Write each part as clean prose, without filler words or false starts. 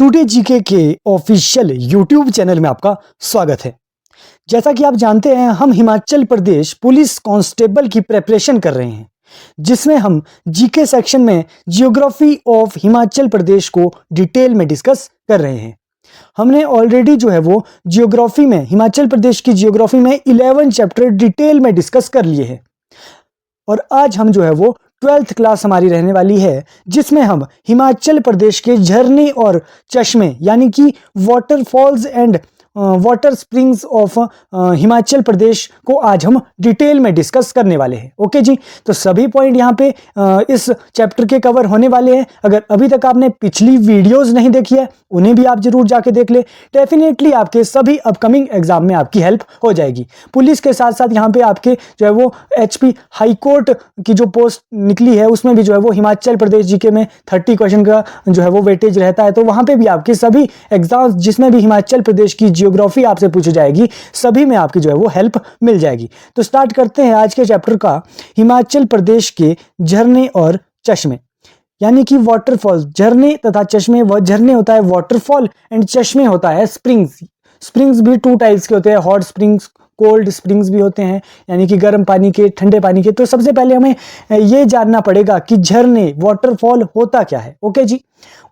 Today GK के official YouTube channel में आपका स्वागत है। जैसा कि आप जानते हैं, हम हिमाचल प्रदेश पुलिस कांस्टेबल की प्रिपरेशन कर रहे हैं, जिसमें हम जीके सेक्शन में जियोग्राफी ऑफ हिमाचल प्रदेश को डिटेल में डिस्कस कर रहे हैं। हमने ऑलरेडी जो है वो जियोग्राफी में, हिमाचल प्रदेश की जियोग्राफी में 11 चैप्टर डिटेल में डिस्कस कर लिए हैं और आज हम जो है वो 12th क्लास हमारी रहने वाली है, जिसमें हम हिमाचल प्रदेश के झरने और चश्मे यानी कि waterfalls and water springs of Himachal Pradesh को आज हम डिटेल में डिस्कस करने वाले हैं। ओके जी, तो सभी पॉइंट यहाँ पे इस चैप्टर के कवर होने वाले हैं। अगर अभी तक आपने पिछली वीडियोस नहीं देखी है, उन्हें भी आप जरूर जाके देख ले। डेफिनेटली आपके सभी अपकमिंग एग्जाम में आपकी हेल्प हो जाएगी। पुलिस के साथ साथ यहाँ पे आपके जो है वो HP हाई कोर्ट की जो पोस्ट निकली है, उसमें भी जो है वो हिमाचल प्रदेश जीके में 30 क्वेश्चन का जो है वो वेटेज रहता है। तो वहाँ पे भी आपके सभी एग्जाम्स जिसमें भी हिमाचल प्रदेश की जियोग्राफी आपसे पूछी जाएगी, सभी में आपकी जो है वो हेल्प मिल जाएगी। तो स्टार्ट करते हैं आज के चैप्टर का, हिमाचल प्रदेश के झरने और चश्मे यानी कि वाटरफॉल। झरने तथा चश्मे, वह झरने होता है वाटरफॉल एंड चश्मे होता है स्प्रिंग्स। स्प्रिंग्स भी 2 टाइप्स के होते हैं, हॉट स्प्रिंग्स, कोल्ड स्प्रिंग्स भी होते हैं, यानी कि गर्म पानी के, ठंडे पानी के। तो सबसे पहले हमें ये जानना पड़ेगा कि झरने, वाटरफॉल होता क्या है। ओके जी,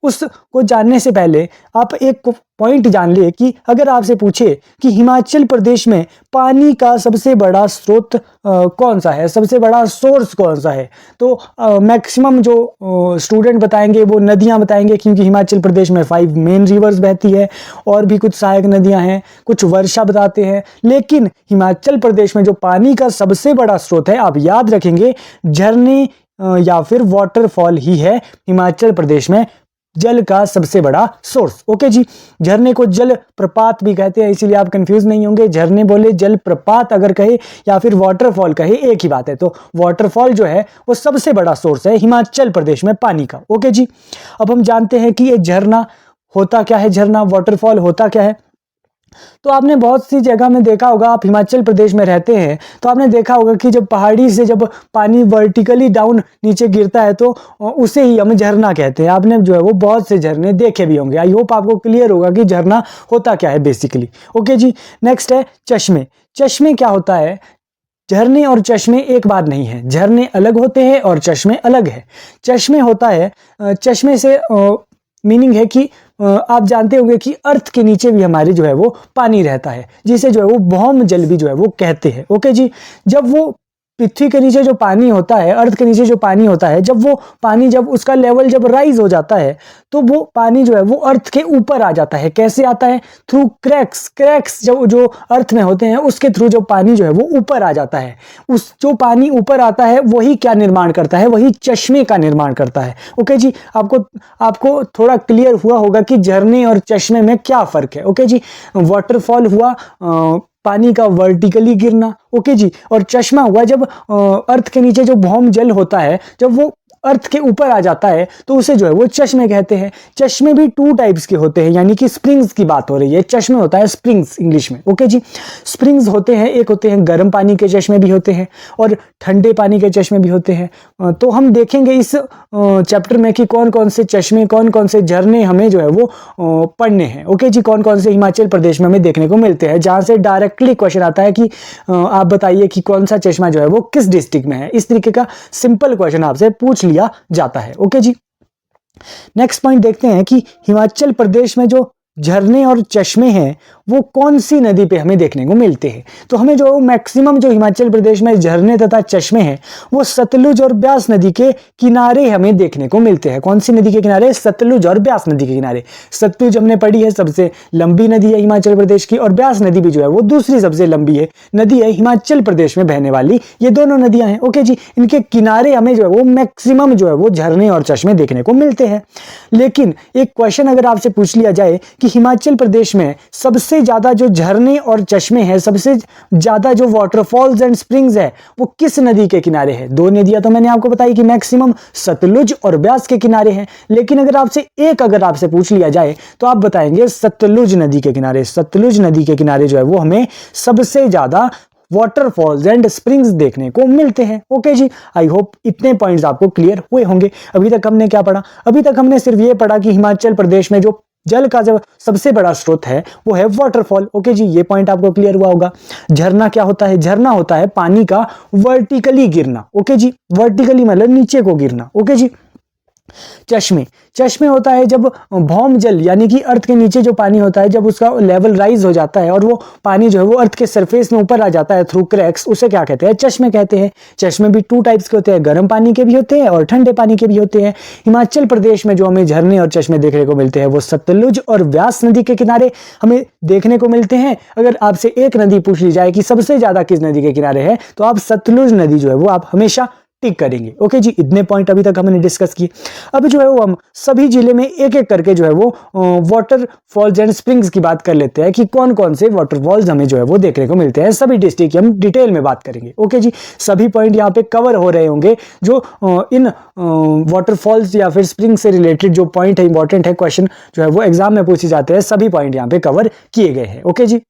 उसको जानने से पहले आप एक पॉइंट जान ले कि अगर आपसे पूछे कि हिमाचल प्रदेश में पानी का सबसे बड़ा स्रोत कौन सा है, सबसे बड़ा सोर्स कौन सा है, तो मैक्सिमम जो स्टूडेंट बताएंगे वो नदियां बताएंगे, क्योंकि हिमाचल प्रदेश में 5 मेन रिवर्स बहती है और भी कुछ सहायक नदियां हैं, कुछ वर्षा बताते हैं। लेकिन हिमाचल प्रदेश में जो पानी का सबसे बड़ा स्रोत है, आप याद रखेंगे, झरने या फिर वाटरफॉल ही है हिमाचल प्रदेश में जल का सबसे बड़ा सोर्स। ओके जी, झरने को जल प्रपात भी कहते हैं, इसीलिए आप कंफ्यूज नहीं होंगे। झरने बोले, जल प्रपात अगर कहे या फिर वाटरफॉल कहे, एक ही बात है। तो वाटरफॉल जो है वो सबसे बड़ा सोर्स है हिमाचल प्रदेश में पानी का। ओके जी, अब हम जानते हैं कि ये झरना होता क्या है, झरना वाटरफॉल होता क्या है। तो आपने बहुत सी जगह में देखा होगा, आप हिमाचल प्रदेश में रहते हैं तो आपने देखा होगा कि जब पहाड़ी से जब पानी वर्टिकली डाउन नीचे गिरता है तो उसे ही हम झरना कहते हैं। आपने जो है वो बहुत से झरने देखे भी होंगे। आई होप आपको क्लियर होगा कि झरना होता क्या है बेसिकली। ओके जी, नेक्स्ट है चश्मे। चश्मे क्या होता है? झरने और चश्मे एक बात नहीं है, झरने अलग होते हैं और चश्मे अलग है। चश्मे होता है, चश्मे से मीनिंग है कि आप जानते होंगे कि अर्थ के नीचे भी हमारे जो है वो पानी रहता है, जिसे जो है वो भौम जल भी जो है वो कहते हैं। ओके जी, जब वो पृथ्वी के नीचे जो पानी होता है, अर्थ के नीचे जो पानी होता है, जब वो पानी, जब उसका लेवल जब राइज हो जाता है तो वो पानी जो है वो अर्थ के ऊपर आ जाता है। कैसे आता है? थ्रू क्रैक्स जो अर्थ में होते हैं, उसके थ्रू जो पानी जो है वो ऊपर आ जाता है। उस जो पानी ऊपर आता है वही क्या निर्माण करता है? वही चश्मे का निर्माण करता है। ओके जी, आपको थोड़ा क्लियर हुआ होगा कि झरने और चश्मे में क्या फर्क है। ओके जी, वाटरफॉल हुआ पानी का वर्टिकली गिरना। ओके जी, और चश्मा हुआ जब अर्थ के नीचे जो भौम जल होता है, जब वो अर्थ के ऊपर आ जाता है तो उसे जो है वो चश्मे कहते हैं। चश्मे भी 2 टाइप्स के होते हैं, यानी कि स्प्रिंग्स की बात हो रही है। चश्मे होता है स्प्रिंग्स इंग्लिश में। ओके जी, स्प्रिंग्स होते हैं, एक होते हैं गर्म पानी के चश्मे भी होते हैं और ठंडे पानी के चश्मे भी होते हैं। तो हम देखेंगे इस चैप्टर में कि कौन कौन से चश्मे, कौन कौन से झरने हमें जो है वो पढ़ने हैं। ओके जी, कौन कौन से हिमाचल प्रदेश में हमें देखने को मिलते हैं, जहां से डायरेक्टली क्वेश्चन आता है कि आप बताइए कि कौन सा चश्मा जो है वो किस डिस्ट्रिक्ट में है। इस तरीके का सिंपल क्वेश्चन आपसे पूछ लिया जाता है। ओके जी, नेक्स्ट पॉइंट देखते हैं कि हिमाचल प्रदेश में जो झरने और चश्मे हैं वो कौन सी नदी पे हमें देखने को मिलते हैं। तो हमें जो मैक्सिमम जो हिमाचल प्रदेश में झरने तथा चश्मे हैं वो सतलुज और ब्यास नदी के किनारे हमें देखने को मिलते हैं। कौन सी नदी के किनारे? सतलुज और ब्यास नदी के किनारे। सतलुज हमने पढ़ी है, सबसे लंबी नदी है हिमाचल प्रदेश की, और ब्यास नदी भी जो है वो दूसरी सबसे लंबी है नदी है हिमाचल प्रदेश में बहने वाली। ये दोनों नदियां हैं। ओके जी, इनके किनारे हमें जो है वो मैक्सिमम जो है वो झरने और चश्मे देखने को मिलते हैं। लेकिन एक क्वेश्चन अगर आपसे पूछ लिया जाए कि हिमाचल प्रदेश में सबसे ज्यादा जो झरने और चश्मे हैं, सबसे ज्यादा जो वाटरफॉल्स एंड स्प्रिंग्स है, वो किस नदी के किनारे है? 2 नदियां तो मैंने आपको बताई कि मैक्सिमम सतलुज और ब्यास के किनारे हैं। लेकिन अगर आपसे पूछ लिया जाए तो आप बताएंगे सतलुज नदी के किनारे। सतलुज नदी के किनारे जो है वो हमें सबसे ज्यादा वाटरफॉल्स एंड स्प्रिंग्स देखने को मिलते हैं। ओके जी, आई होप इतने पॉइंट्स आपको क्लियर हुए होंगे। अभी तक हमने क्या पढ़ा? अभी तक हमने सिर्फ ये पढ़ा कि हिमाचल प्रदेश में जो जल का जो सबसे बड़ा स्रोत है वो है वाटरफॉल। ओके जी, ये पॉइंट आपको क्लियर हुआ होगा। झरना क्या होता है? झरना होता है पानी का वर्टिकली गिरना। ओके जी, वर्टिकली मतलब नीचे को गिरना। ओके जी। चश्मे, चश्मे होता है जब भौम जल यानी कि अर्थ के नीचे जो पानी होता है, जब उसका लेवल राइज हो जाता है और वो पानी जो है वो अर्थ के सरफेस में ऊपर आ जाता है थ्रू क्रैक्स, उसे क्या कहते हैं? चश्मे कहते हैं। चश्मे भी 2 टाइप्स के होते हैं, गर्म पानी के भी होते हैं और ठंडे पानी के भी होते हैं। हिमाचल प्रदेश में जो हमें झरने और चश्मे देखने को मिलते हैं वो सतलुज और व्यास नदी के किनारे हमें देखने को मिलते हैं। अगर आपसे एक नदी पूछ ली जाए कि सबसे ज्यादा किस नदी के किनारे है, तो आप सतलुज नदी जो है वो आप हमेशा टिक करेंगे। ओके जी, इतने पॉइंट अभी तक हमने डिस्कस किए। अब जो है वो हम सभी जिले में एक एक करके जो है वो वाटरफॉल्स एंड स्प्रिंग्स की बात कर लेते हैं कि कौन कौन से वाटरफॉल्स हमें जो है वो देखने को मिलते हैं। सभी डिस्ट्रिक्ट की हम डिटेल में बात करेंगे। ओके जी, सभी पॉइंट यहाँ पे कवर हो रहे होंगे। जो इन वाटरफॉल्स या फिर स्प्रिंग से रिलेटेड जो पॉइंट है, इंपॉर्टेंट है, क्वेश्चन जो है वो एग्जाम में पूछे जाते हैं, सभी पॉइंट यहाँ पे कवर किए गए हैं। ओके जी,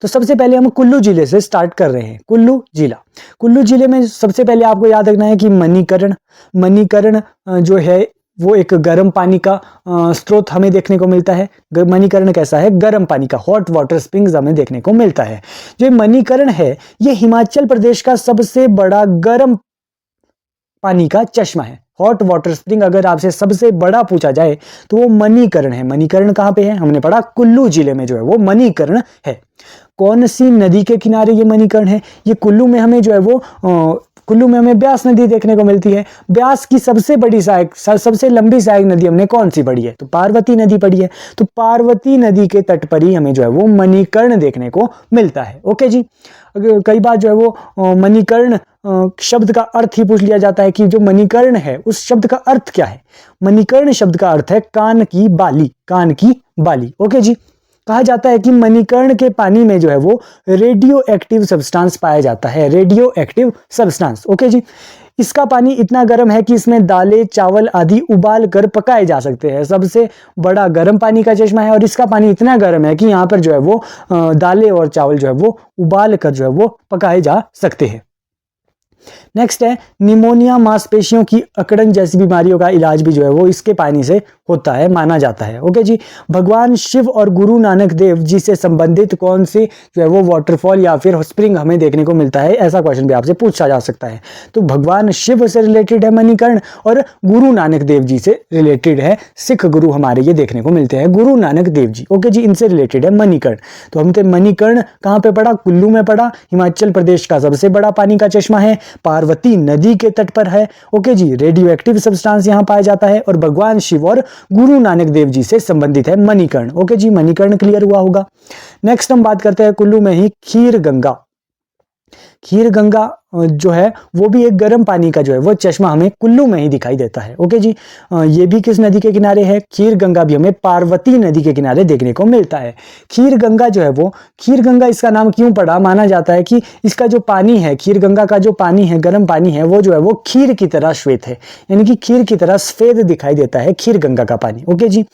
तो सबसे पहले हम कुल्लू जिले से स्टार्ट कर रहे हैं। कुल्लू जिला, कुल्लू जिले में सबसे पहले आपको याद रखना है कि मणिकर्ण, मणिकर्ण जो है वो एक गर्म पानी का स्रोत हमें देखने को मिलता है। मणिकर्ण कैसा है? गर्म पानी का, हॉट वाटर स्प्रिंग्स हमें देखने को मिलता है। जो मणिकर्ण है ये हिमाचल प्रदेश का सबसे बड़ा गर्म पानी का चश्मा है। हॉट वाटर स्प्रिंग अगर आपसे सबसे बड़ा पूछा जाए तो वो मणिकर्ण है। मणिकर्ण कहाँ पे है? हमने पढ़ा कुल्लू जिले में जो है वो मणिकर्ण है। कौन सी नदी के किनारे ये मणिकर्ण है? ये कुल्लू में हमें जो है वो कुल्लू में हमें ब्यास नदी देखने को मिलती है। ब्यास की सबसे बड़ी सहायक, सबसे लंबी सहायक नदी हमने कौन सी पढ़ी है? तो पार्वती नदी पढ़ी है। तो पार्वती नदी के तट पर ही हमें जो है वो मणिकर्ण देखने को मिलता है। ओके जी, कई बार जो है वो मणिकर्ण शब्द का अर्थ ही पूछ लिया जाता है कि जो मणिकर्ण है उस शब्द का अर्थ क्या है? मणिकर्ण शब्द का अर्थ है कान की बाली, कान की बाली। ओके जी, कहा जाता है कि मणिकर्ण के पानी में जो है वो रेडियो एक्टिव सब्सटेंस पाया जाता है। Radio active substance. ओके जी, इसका पानी इतना गर्म है कि इसमें दालें, चावल आदि उबाल कर पकाए जा सकते हैं। सबसे बड़ा गर्म पानी का चश्मा है और इसका पानी इतना गर्म है कि यहाँ पर जो है वो दालें और चावल जो है वो उबाल कर जो है वो पकाए जा सकते हैं। नेक्स्ट है निमोनिया, मांसपेशियों की अकड़न जैसी बीमारियों का इलाज भी जो है वो इसके पानी से होता है, माना जाता है। ओके जी, भगवान शिव और गुरु नानक देव जी से संबंधित कौन सी जो है वो वाटरफॉल या फिर स्प्रिंग हमें देखने को मिलता है? ऐसा क्वेश्चन भी आपसे पूछा जा सकता है। तो भगवान शिव से रिलेटेड है मणिकर्ण और गुरु नानक देव जी से रिलेटेड है, सिख गुरु हमारे ये देखने को मिलते हैं, गुरु नानक देव जी। ओके जी, इनसे रिलेटेड है मणिकर्ण। तो हमने मणिकर्ण कहाँ पे पढ़ा? कुल्लू में पढ़ा। हिमाचल प्रदेश का सबसे बड़ा पानी का चश्मा है, पार्वती नदी के तट पर है। ओके जी, रेडियो एक्टिव सब्सटेंस यहां पाया जाता है और भगवान शिव और गुरु नानक देव जी से संबंधित है मणिकर्ण। ओके जी, मणिकर्ण क्लियर हुआ होगा। नेक्स्ट हम बात करते हैं कुल्लू में ही खीर गंगा। खीर गंगा जो है वो भी एक गर्म पानी का जो है वो चश्मा हमें कुल्लू में ही दिखाई देता है। ओके जी, ये भी किस नदी के किनारे है? खीर गंगा भी हमें पार्वती नदी के किनारे देखने को मिलता है। खीर गंगा जो है वो, खीर गंगा इसका नाम क्यों पड़ा? माना जाता है कि इसका जो पानी है, खीर गंगा का जो पानी है, गर्म पानी है, वो जो है वो खीर की तरह श्वेत है, यानी कि खीर की तरह सफेद दिखाई देता है खीर गंगा का पानी। ओके जी,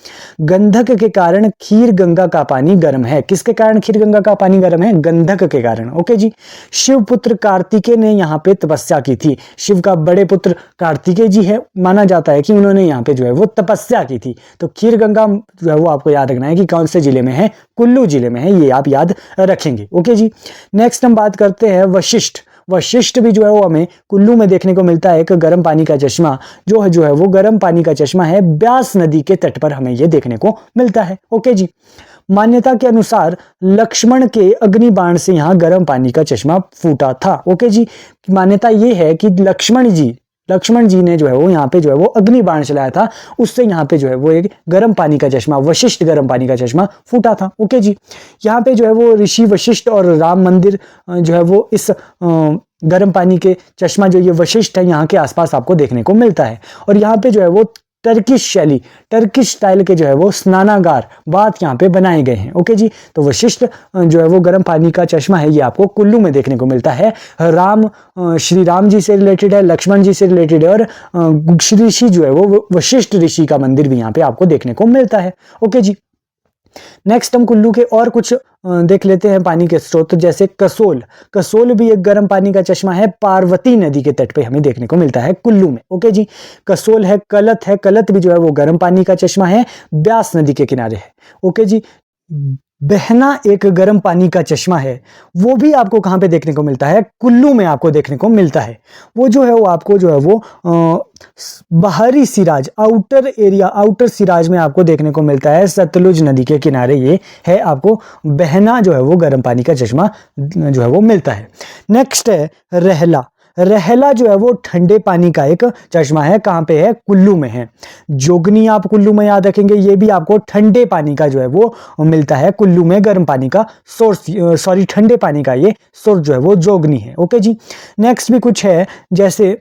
गंधक के कारण खीर गंगा का पानी गर्म है। किसके कारण खीर गंगा का पानी गर्म है? गंधक के कारण। ओके जी, शिवपुत्र कार्तिकेय ने यहाँ पे तपस्या की थी। शिव का बड़े पुत्र कार्तिकेय जी है, माना जाता है कि उन्होंने यहाँ पे जो है वो तपस्या की थी। तो खीर गंगा जो है वो आपको याद रखना है कि कौन से जिले में है? कुल्लू जिले में है, ये आप याद रखेंगे। ओके जी, नेक्स्ट हम बात करते हैं वशिष्ठ। वशिष्ठ भी जो है वो हमें कुल्लू में देखने को मिलता है, एक गर्म पानी का चश्मा जो है वो गर्म पानी का चश्मा है, ब्यास नदी के तट पर हमें ये देखने को मिलता है। ओके जी, मान्यता के अनुसार लक्ष्मण के अग्निबाण से यहाँ गर्म पानी का चश्मा फूटा था। ओके जी, मान्यता ये है कि लक्ष्मण जी ने जो है वो यहाँ पे जो है वो अग्निबाण चलाया था, उससे यहाँ पे जो है वो एक गर्म पानी का चश्मा, वशिष्ठ गर्म पानी का चश्मा फूटा था। ओके जी, यहाँ पे जो है वो ऋषि वशिष्ठ और राम मंदिर जो है वो इस गर्म पानी के चश्मा जो ये वशिष्ठ है यहाँ के आसपास आपको देखने को मिलता है। और यहाँ पे जो है वो टर्किश शैली, टर्किश स्टाइल के जो है वो स्नानागार बाथ यहाँ पे बनाए गए हैं। ओके जी, तो वशिष्ठ जो है वो गर्म पानी का चश्मा है, ये आपको कुल्लू में देखने को मिलता है। श्री राम जी से रिलेटेड है, लक्ष्मण जी से रिलेटेड है और ऋषि जो है वो वशिष्ठ ऋषि का मंदिर भी यहाँ पे आपको देखने को मिलता है। ओके जी, नेक्स्ट हम कुल्लू के और कुछ देख लेते हैं पानी के स्रोत, जैसे कसोल। कसोल भी एक गर्म पानी का चश्मा है, पार्वती नदी के तट पे हमें देखने को मिलता है कुल्लू में। ओके जी, कसोल है। कलत है, कलत भी जो है वो गर्म पानी का चश्मा है, ब्यास नदी के किनारे है। ओके जी, बहना एक गर्म पानी का चश्मा है, वो भी आपको कहाँ पे देखने को मिलता है? कुल्लू में आपको देखने को मिलता है। वो जो है वो आपको जो है वो बाहरी Siraj, outer area, outer Siraj में आपको देखने को मिलता है, सतलुज नदी के किनारे ये है। आपको बहना जो है वो गर्म पानी का चश्मा जो है वो मिलता है। नेक्स्ट है रहला। रहला जो है वो ठंडे पानी का एक चश्मा है, कहाँ पे है? कुल्लू में है। जोगनी आप कुल्लू में याद रखेंगे, ये भी आपको ठंडे पानी का जो है वो मिलता है कुल्लू में, गर्म पानी का सोर्स, सॉरी ठंडे पानी का ये सोर्स जो है वो जोगनी है। ओके जी, नेक्स्ट भी कुछ है, जैसे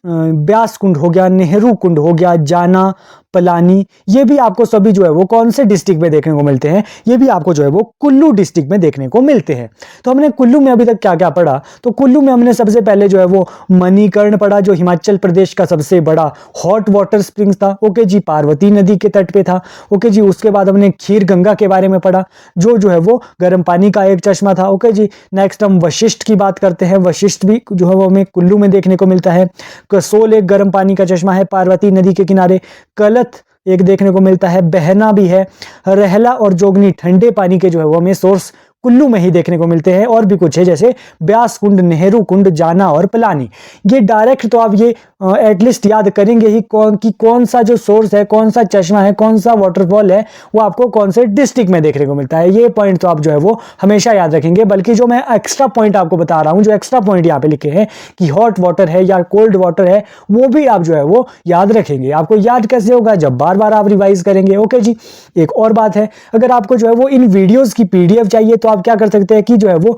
ब्यास कुंड हो गया, नेहरू कुंड हो गया, जाना, पलानी, ये भी आपको सभी जो है वो कौन से डिस्ट्रिक्ट में देखने को मिलते हैं? ये भी आपको जो है वो कुल्लू डिस्ट्रिक्ट में देखने को मिलते हैं। तो हमने कुल्लू में अभी तक क्या क्या पढ़ा? तो कुल्लू में हमने सबसे पहले जो है वो मणिकर्ण पढ़ा, जो हिमाचल प्रदेश का सबसे बड़ा हॉट वाटर स्प्रिंग था। ओके जी, पार्वती नदी के तट पे था। ओके जी, उसके बाद हमने खीर गंगा के बारे में पढ़ा, जो है वो गर्म पानी का एक चश्मा था। ओके जी, नेक्स्ट हम वशिष्ठ की बात करते हैं। वशिष्ठ भी जो है वो हमें कुल्लू में देखने को मिलता है। कसोल एक गर्म पानी का चश्मा है, पार्वती नदी के किनारे। कलत एक देखने को मिलता है, बहना भी है। रहला और जोगनी ठंडे पानी के जो है वो हमें सोर्स कुल्लू में ही देखने को मिलते हैं। और भी कुछ है, जैसे ब्यास कुंड, नेहरू कुंड, जाना और पलानी। ये डायरेक्ट तो आप ये एटलीस्ट याद करेंगे ही कौन सा जो सोर्स है, कौन सा चश्मा है, कौन सा वाटरफॉल है, वो आपको कौन से डिस्ट्रिक्ट में देखने को मिलता है। ये पॉइंट तो आप जो है वो हमेशा याद रखेंगे। बल्कि जो मैं एक्स्ट्रा पॉइंट आपको बता रहा हूं, जो एक्स्ट्रा पॉइंट यहाँ पे लिखे हैं कि हॉट वाटर है या कोल्ड वाटर है, वो भी आप जो है वो याद रखेंगे। आपको याद कैसे होगा? जब बार बार आप रिवाइज करेंगे। ओके जी, एक और बात है, अगर आपको जो है वो इन वीडियोज की PDF चाहिए तो आप क्या कर सकते हैं कि जो है वो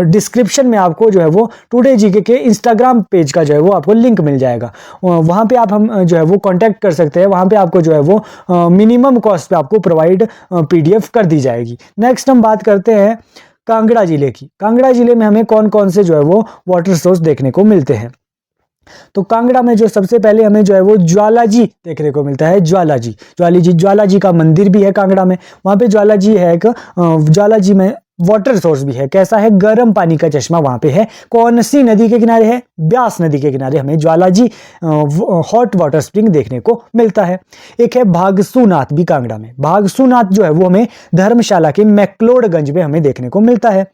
डिस्क्रिप्शन में आपको जो है वो टुडे जीके के इंस्टाग्राम पेज का जो है वो आपको लिंक मिल जाएगा। वहां पे आप हम जो है वो कांटेक्ट कर सकते हैं। वहां पे आपको जो है वो मिनिमम कॉस्ट पे आपको प्रोवाइड PDF कर दी जाएगी। नेक्स्ट हम बात करते हैं कांगड़ा जिले की। कांगड़ा जिले में हमें कौन कौन से जो है वो वाटर सोर्स देखने को मिलते हैं? तो कांगड़ा में जो सबसे पहले हमें जो है वो ज्वालाजी देखने को मिलता है। ज्वालाजी का मंदिर भी है कांगड़ा में। वहां पे ज्वालाजी है, एक ज्वालाजी में वाटर सोर्स भी है। कैसा है? गर्म पानी का चश्मा वहां पे है। कौन सी नदी के किनारे है? ब्यास नदी के किनारे हमें ज्वालाजी हॉट वाटर स्प्रिंग देखने को मिलता है। एक है भागसूनाथ भी कांगड़ा में। भागसूनाथ जो है वो हमें धर्मशाला के मैक्लोडगंज में हमें देखने को मिलता है।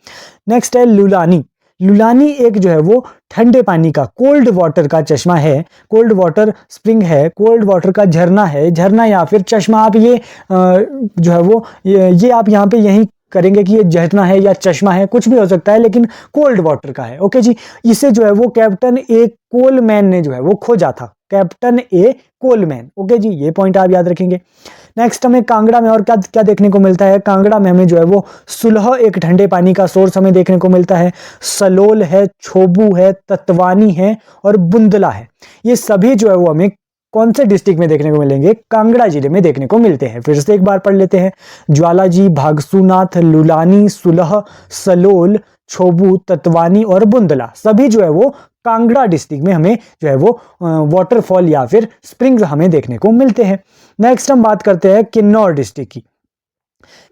नेक्स्ट है लुलानी। लुलानी एक जो है वो ठंडे पानी का कोल्ड वाटर का चश्मा है, कोल्ड वाटर स्प्रिंग है, कोल्ड वाटर का झरना है। झरना या फिर चश्मा आप ये जो है वो ये आप यहाँ पे यही करेंगे कि ये झरना है या चश्मा है, कुछ भी हो सकता है, लेकिन कोल्ड वाटर का है। ओके जी, इसे जो है वो कैप्टन ए कोलमैन ने जो है वो खोजा था। कैप्टन ए कोलमैन। ओके जी, ये पॉइंट आप याद रखेंगे। नेक्स्ट हमें कांगड़ा में और क्या क्या देखने को मिलता है? कांगड़ा में हमें जो है वो सुलह एक ठंडे पानी का सोर्स हमें देखने को मिलता है। सलोल है, छोबू है, ततवानी है और बुंदला है। ये सभी जो है वो हमें कौन से डिस्ट्रिक्ट में देखने को मिलेंगे? कांगड़ा जिले में देखने को मिलते हैं। फिर से एक बार पढ़ लेते हैं। ज्वालाजी, भागसूनाथ, लुलानी, सुलह, सलोल, छोबू, ततवानी और बुंदला, सभी जो है वो कांगड़ा डिस्ट्रिक्ट में हमें जो है वो वाटरफॉल या फिर स्प्रिंग्स हमें देखने को मिलते हैं। नेक्स्ट हम बात करते हैं किन्नौर डिस्ट्रिक्ट की।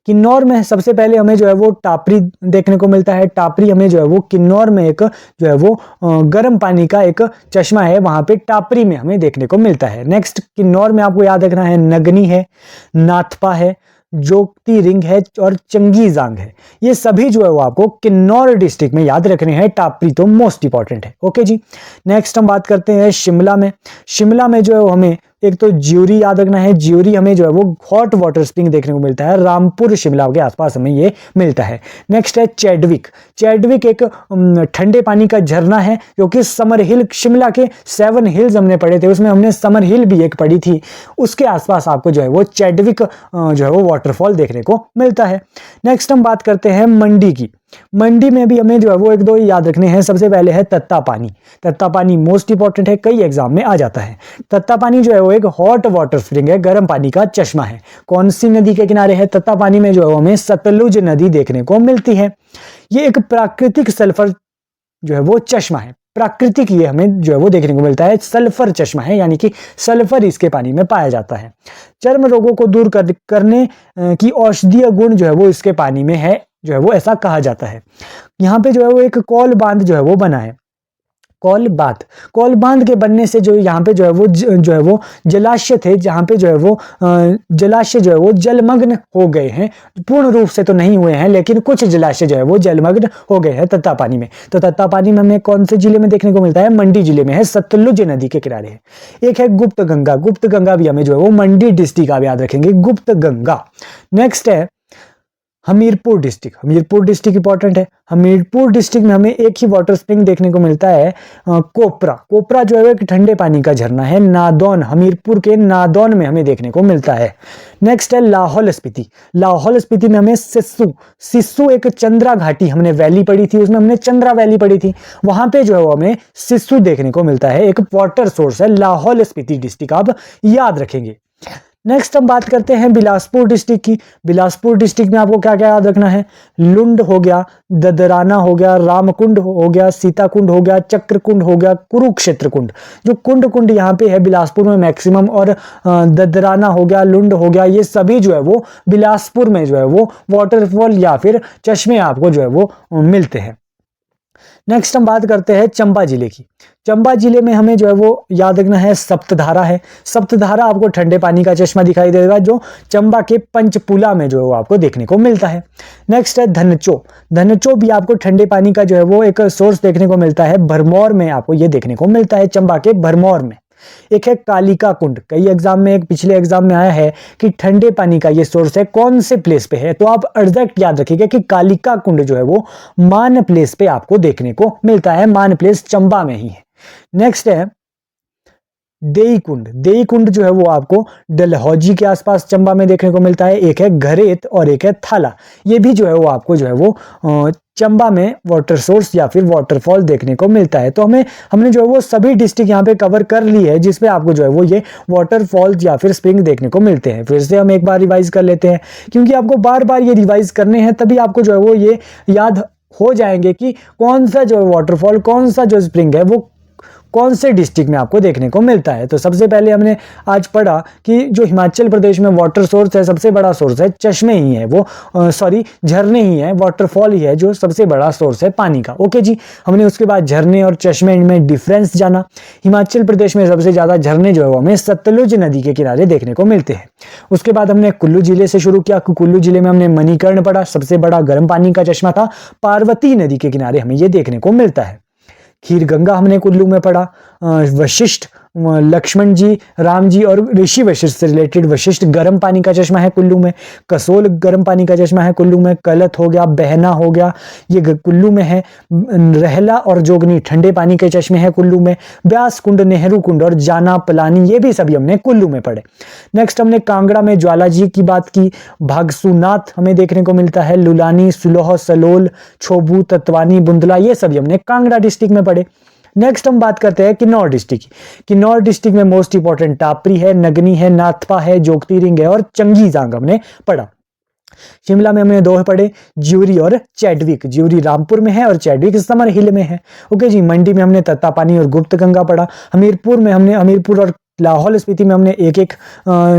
किन्नौर में सबसे पहले हमें जो है वो टापरी देखने को मिलता है। टापरी हमें जो है वो किन्नौर में एक जो है वो गर्म पानी का एक चश्मा है, वहां पे टापरी में हमें देखने को मिलता है। नेक्स्ट किन्नौर में आपको याद रखना है नगनी है, नाथपा है, जोगती रिंग है और चंगीजांग है। ये सभी जो है वो आपको किन्नौर डिस्ट्रिक्ट में याद रखने हैं। टापरी तो मोस्ट इंपॉर्टेंट है। ओके जी, नेक्स्ट हम बात करते हैं शिमला में। शिमला में जो है वो हमें एक तो ज्यूरी याद रखना है। ज्यूरी हमें जो है वो हॉट वाटर स्प्रिंग देखने को मिलता है। रामपुर शिमला के आसपास हमें ये मिलता है। नेक्स्ट है चैडविक। चैडविक एक ठंडे पानी का झरना है, जो कि समर हिल, शिमला के 7 हिल्स हमने पढ़े थे, उसमें हमने समर हिल भी एक पढ़ी थी। उसके आसपास आपको जो है वो चैडविक जो है वो वाटरफॉल देखने को मिलता है। नेक्स्ट हम बात करते हैं मंडी की। मंडी में भी हमें जो है वो एक दो याद रखने हैं। सबसे पहले है तत्ता पानी। तत्ता पानी मोस्ट इंपॉर्टेंट है, कई एग्जाम में आ जाता है। तत्ता पानी जो है वो एक हॉट वाटर स्प्रिंग है, गर्म पानी का चश्मा है। कौन सी नदी के किनारे है? तत्ता पानी में जो है हमें सतलुज नदी देखने को मिलती है। ये एक प्राकृतिक सल्फर जो है वो चश्मा है। प्राकृतिक ये हमें जो है वो देखने को मिलता है। सल्फर चश्मा है, यानी कि सल्फर इसके पानी में पाया जाता है। चर्म रोगों को दूर करने की औषधीय गुण जो है वो इसके पानी में है, जो है वो ऐसा कहा जाता है। यहाँ पे जो है वो एक कौल बांध जो है वो बना है। कौल बांध के बनने से जो यहाँ पे जो है वो जलाशय थे, जहाँ पे जो है वो जलाशय जो है वो जलमग्न हो गए हैं। पूर्ण रूप से तो नहीं हुए हैं, लेकिन कुछ जलाशय जो है वो जलमग्न हो गए हैं तत्तापानी में। तो तत्तापानी में हमें कौन से जिले में देखने को मिलता है? मंडी जिले में है, सतलुज नदी के किनारे है। एक है गुप्त गंगा भी हमें जो है वो मंडी डिस्ट्रिक्ट, आप याद रखेंगे गुप्त गंगा। नेक्स्ट है हमीरपुर डिस्ट्रिक्ट इंपॉर्टेंट है। हमीरपुर डिस्ट्रिक्ट में हमें एक ही वाटर स्प्रिंग देखने को मिलता है, कोपरा जो है एक ठंडे पानी का झरना है। नादौन, हमीरपुर के नादौन में हमें देखने को मिलता है। नेक्स्ट है लाहौल स्पीति में हमें सिस्सू एक चंद्रा घाटी हमने वैली पढ़ी थी, उसमें हमने चंद्रा वैली पढ़ी थी, वहां पे जो है वो हमें सिस्सू देखने को मिलता है। एक वाटर सोर्स है लाहौल स्पीति डिस्ट्रिक्ट, आप याद रखेंगे। नेक्स्ट हम बात करते हैं बिलासपुर डिस्ट्रिक्ट की। बिलासपुर डिस्ट्रिक्ट में आपको क्या क्या याद रखना है? लुंड हो गया, ददराना हो गया, रामकुंड हो गया, सीताकुंड हो गया, चक्रकुंड हो गया, कुरुक्षेत्र कुंड। जो कुंड यहाँ पे है बिलासपुर में मैक्सिमम, और ददराना हो गया, लुंड हो गया, ये सभी जो है वो बिलासपुर में जो है वो वाटरफॉल या फिर चश्मे आपको जो है वो मिलते हैं। नेक्स्ट हम बात करते हैं चंबा जिले की। चंबा जिले में हमें जो है वो याद रखना है सप्तधारा है। सप्तधारा आपको ठंडे पानी का चश्मा दिखाई देगा, जो चंबा के पंचपुला में जो है वो आपको देखने को मिलता है। नेक्स्ट है धनचो भी आपको ठंडे पानी का जो है वो एक सोर्स देखने को मिलता है, भरमौर में आपको ये देखने को मिलता है, चंबा के भरमौर में। एक है कालिका कुंड, कई एग्जाम में, एक पिछले एग्जाम में आया है कि ठंडे पानी का ये सोर्स है, कौन से प्लेस पे है, तो आप एग्जैक्ट याद रखिएगा कि कालिका कुंड जो है वो मान प्लेस पे आपको देखने को मिलता है, मान प्लेस चंबा में ही है। नेक्स्ट है देई कुंड जो है वो आपको डलहौजी के आसपास चंबा में देखने को मिलता है। एक है घरेत और एक है थाला, ये भी जो है वो आपको जो है वो चंबा में वाटर सोर्स या फिर वाटरफॉल देखने को मिलता है। तो हमने जो है वो सभी डिस्ट्रिक्ट यहाँ पे कवर कर ली है, जिसमें आपको जो है वो ये वाटरफॉल या फिर स्प्रिंग देखने को मिलते हैं। फिर से हम एक बार रिवाइज कर लेते हैं, क्योंकि आपको बार बार ये रिवाइज करने हैं, तभी आपको जो है वो ये याद हो जाएंगे कि कौन सा जो वाटरफॉल, कौन सा जो स्प्रिंग है वो कौन से डिस्ट्रिक्ट में आपको देखने को मिलता है। तो सबसे पहले हमने आज पढ़ा कि जो हिमाचल प्रदेश में वाटर सोर्स है, सबसे बड़ा सोर्स है चश्मे ही है, वो झरने ही है, वाटरफॉल ही है जो सबसे बड़ा सोर्स है पानी का। ओके जी, हमने उसके बाद झरने और चश्मे में डिफरेंस जाना। हिमाचल प्रदेश में सबसे ज्यादा झरने जो है वो हमें सतलुज नदी के किनारे देखने को मिलते हैं। उसके बाद हमने कुल्लू जिले से शुरू किया। कुल्लू जिले में हमने मणिकर्ण पढ़ा, सबसे बड़ा गर्म पानी का चश्मा था, पार्वती नदी के किनारे हमें ये देखने को मिलता है। खीर गंगा हमने कुल्लू में पढ़ा। वशिष्ठ, लक्ष्मण जी, राम जी और ऋषि वशिष्ठ से रिलेटेड वशिष्ठ गर्म पानी का चश्मा है कुल्लू में। कसोल गर्म पानी का चश्मा है कुल्लू में। कलथ हो गया, बहना हो गया, ये कुल्लू में है। रहला और जोगनी ठंडे पानी के चश्मे हैं कुल्लू में। ब्यास कुंड, नेहरू कुंड और जाना पलानी, ये भी सभी हमने कुल्लू में पढ़े। नेक्स्ट हमने कांगड़ा में ज्वाला जी की बात की। भागसूनाथ हमें देखने को मिलता है। लुलानी, सुलोह, सलोल, छोबू, तत्वानी, बुंदला, ये सभी हमने कांगड़ा डिस्ट्रिक्ट में पढ़े। नेक्स्ट हम बात करते हैं किन्नौर डिस्ट्रिक्ट की। किन्नौर डिस्ट्रिक्ट में मोस्ट इंपॉर्टेंट टापरी है, नगनी है, नाथपा है, जोगतीरिंग है और चंगीजांग हमने पढ़ा। शिमला में हमने दो पढ़े, ज्यूरी और चैडविक। ज्यूरी रामपुर में है और चैडविक समर हिल में है। ओके जी, मंडी में हमने तत्तापानी और गुप्त गंगा पढ़ा। हमीरपुर में हमने हमीरपुर और लाहौल स्पीति में हमने एक एक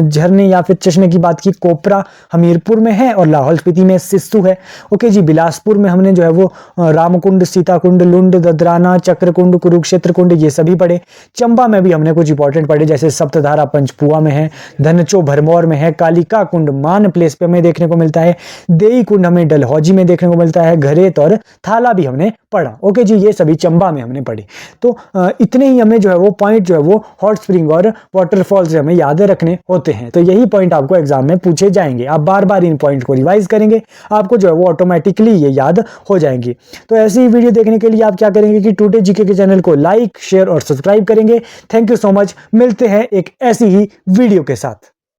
झरने या फिर चश्मे की बात की। कोपरा हमीरपुर में है और लाहौल स्पीति में सिस्सू है। ओके जी, बिलासपुर में हमने जो है वो रामकुंड, सीताकुंड, लुंड, ददराना, चक्रकुंड, कुरुक्षेत्र कुंड, ये सभी पढ़े। चंबा में भी हमने कुछ इंपॉर्टेंट पढ़े, जैसे सप्तधारा पंचपुआ में है, धनचो भरमौर में है, कालिका कुंड मान प्लेस पे हमें देखने को मिलता है, देई कुंड हमें डलहौजी में देखने को मिलता है, घरेत और थाला भी हमने पढ़ा। ओके जी, ये सभी चंबा में हमने पढ़े। तो इतने ही हमें जो है वो पॉइंट जो है वो हॉट स्प्रिंग और वाटरफॉल से हमें याद रखने होते हैं। तो यही पॉइंट आपको एग्जाम में पूछे जाएंगे। आप बार बार इन पॉइंट को रिवाइज करेंगे, आपको जो है वो ऑटोमेटिकली ये याद हो जाएंगी। तो ऐसी ही वीडियो देखने के लिए आप क्या करेंगे कि टुडे जीके के चैनल को लाइक, शेयर और सब्सक्राइब करेंगे। Thank you so much. मिलते हैं एक ऐसी ही वीडियो के साथ।